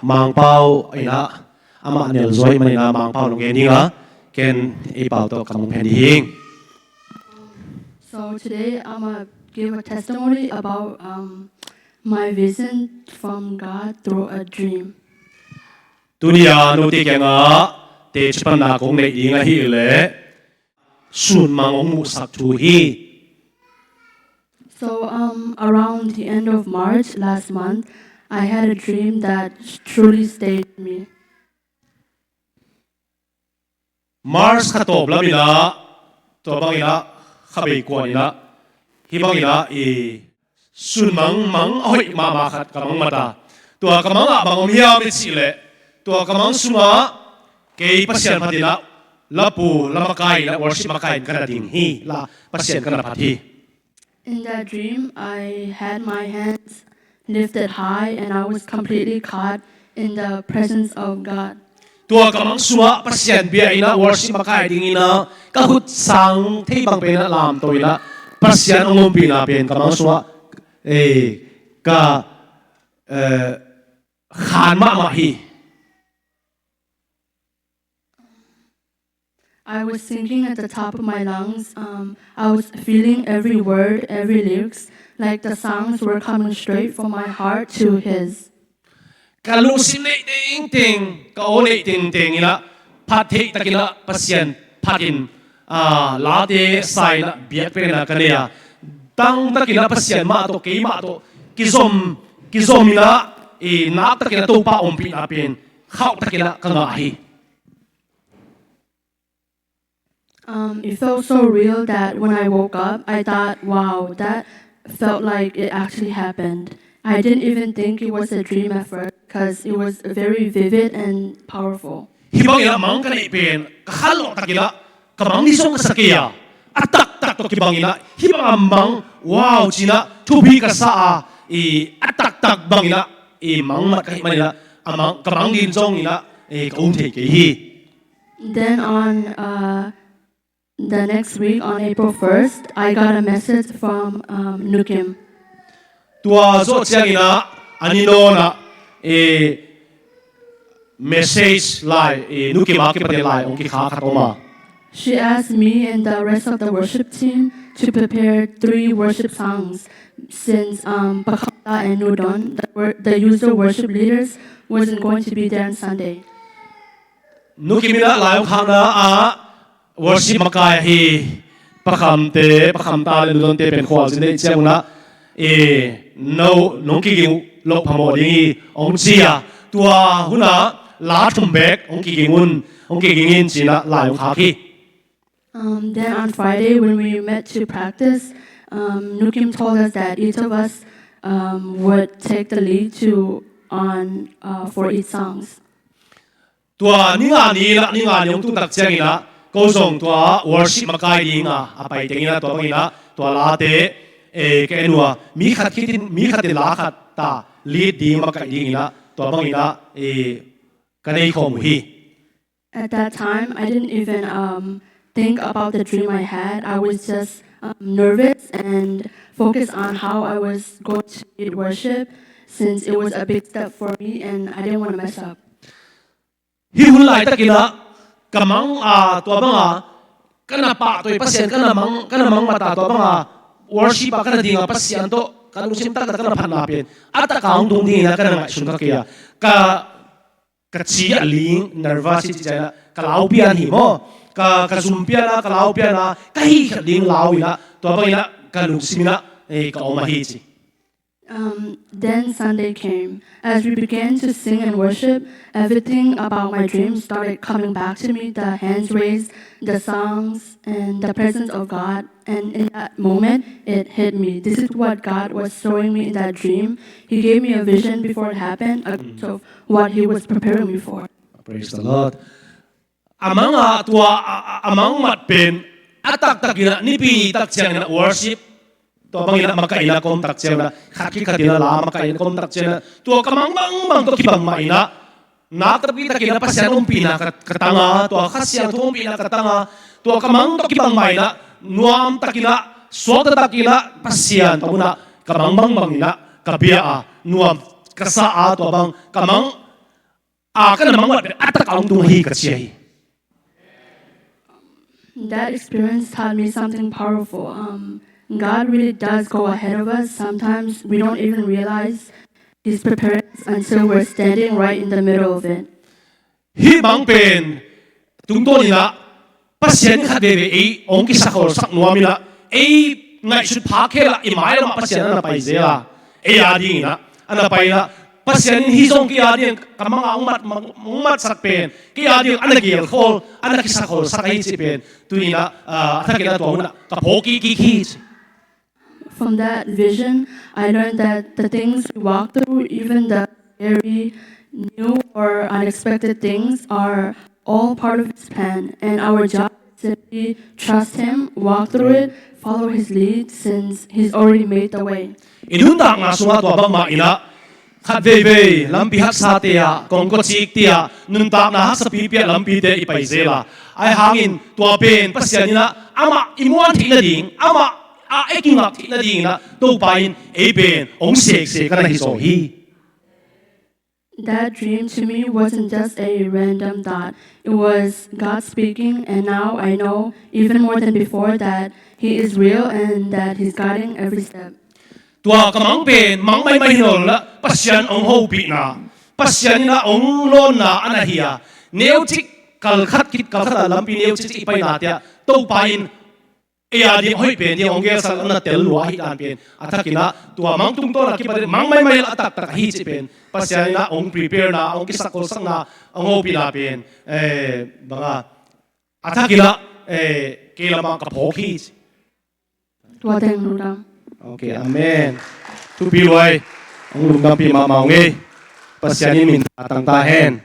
mang pau ina ama nel zoi manina mang pau nong geninga ken e pau to kamong pending. So today I'm gonna give a testimony about my vision from God through a dream. Tunia nuti kenga te chipan na kong nei inga hi le sun mangong musak tu hi. So around the end of March last month, I had a dream that truly stayed with me. Mars khatop lamina to bangina khabai kwanina hi bangina sun mang hoi ma khat kamang mata tua kamanga bangom hiya mi chile tua kamang sunga ke pasyan patina lapu lamakai la worship makai kana ding hi la pasyan kana phathi. In that dream, I had my hands lifted high and I was completely caught in the presence of God. Tua kamang sunga pasyan bia ina worship makai ding ina kahut sang thei bang pena lam toila pasyan ongom pina pen kamang sunga ka khan ma hi. I was singing at the top of my lungs. I was feeling every word, every lyrics, like the songs were coming straight from my heart to His. Kalau sinai ting ka oleh ting ina pathei takila pasien phatin late sai na biak pena kania tang takila pasien ma to ke ma to kizom ina nak takila to pa ompi na pen khau takila kanga hi. It felt so real that when I woke up, I thought, wow, that felt like it actually happened. I didn't even think it was a dream at first because it was very vivid and powerful. Hibang ina mang kanai pen kahalo takila kamang nisong kasakia atak to kibang ina hibang amang wow china tubi kasa atak bang ina mang mat kai manila amang kamang din jong ina kaum thei ke hi. Then on the next week, on April 1st, I got a message from Nukim. Tua zo chiang ina anino na message lai nuki ma ki pate lai ong ki kha khatoma. She asked me and the rest of the worship team to prepare 3 worship songs since Pakhamta and Nudon, the usual worship leaders, wasn't going to be there on Sunday. Nuki mina lai ong khang na worship makai hi pakhamta le don te pen khwal sin dei chiang na no nong ki ging lo phamo ding ong chia tua huna la thum bek ong ki gingun ong ki gingin china lai ong kha ki. Then on Friday, when we met to practice, Nukim told us that each of us would take the lead for each songs. Tua ninga yong tung tak chiang ina ko song tua worship makai ding apai tengina tua bangina tua la te ke enua mi khat la khat ta lead ding makai ding ina tua bangina kanei khom hi. At that time, I didn't even think about the dream I had. I was just nervous and focused on how I was going to lead worship since it was a big step for me and I didn't want to mess up. Hi hun lai takila kamang tua banga kana pa toy pasien kana mang mata tua banga worship kana dinga pasien to kana usim tak kana phan pen ata kaung tung ding na kana ngai sun ka kya ka chi aling nervosity jana kalau pian hi mo ka zumpian na kalau pian na kai ding lau ina tua banga ka lusimina ka omahi chi. Then Sunday came. As we began to sing and worship, everything about my dream started coming back to me. The hands raised, the songs, and the presence of God. And in that moment, it hit me. This is what God was showing me in that dream. He gave me a vision before it happened of what He was preparing me for. Praise the Lord. Amang mat pen atak takina nipi tak chiang na worship to bangina makaina kom tak chiang na khaki khatina la makaina kom tak chiang na to kamang bang to kibang maina nak tapi takina pasyan pina katanga to khasyang thom pina katanga to kamang to kibang maina nuam takina swata takina pasyan to muna kamang bang bangina kabia nuam kasa to bang kamang ka namang wat atak ang tung hi ka siya. That experience taught me something powerful. God really does go ahead of us. Sometimes we don't even realize He's preparing us until we're standing right in the middle of it. Hi bang pen tung to ni na pasien khat ve ei ong ki sakol sak nuam ila ei ngai shut pha khela i mai la pasien na pai zela ei adi na ana pai la pasien hi song ki adi kamang ang mat sak pen ki adi ana gel khol ana ki sakol sak ai chi pen tu ni na athakila to na ka phoki ki From that vision, I learned that the things we walk through, even the very new or unexpected things, are all part of His plan. And our job is simply trust Him, walk through it, follow His lead, since He's already made the way. inun tak nga sunga to bang ma ina khat ve lampi hak sa te ya kong ko chik tia nun tak na hak sa pi pia lampi te i pai zela ai hangin to pen pasien ina ama imuan thi na ding ama a eking ak thi na ding na to pain e ben ong sek se kana hi so hi. That dream to me wasn't just a random thought. It was God speaking, and now I know, even more than before, that He is real and that He's guiding every step. Tua kamang pen mang mai hinol la pasien ong ho pi na pasien na ong lon na ana hiya neu chik kal khat lampi neu chik ipai na tia to pain e adi hoi pen di ong gel sal na tel lua hi kan pen athakina tua mang tung to la ki pare mang mai atak tak hi chi pen pasien na ong prepare na ong kisakol sang na ong ho pi na pen banga athakila kelama ka phoki. Tuateng nudang. Okay, amen. Tu piloy ang lungdam pi mamaw ngi. Pasyanin min tatang tahen.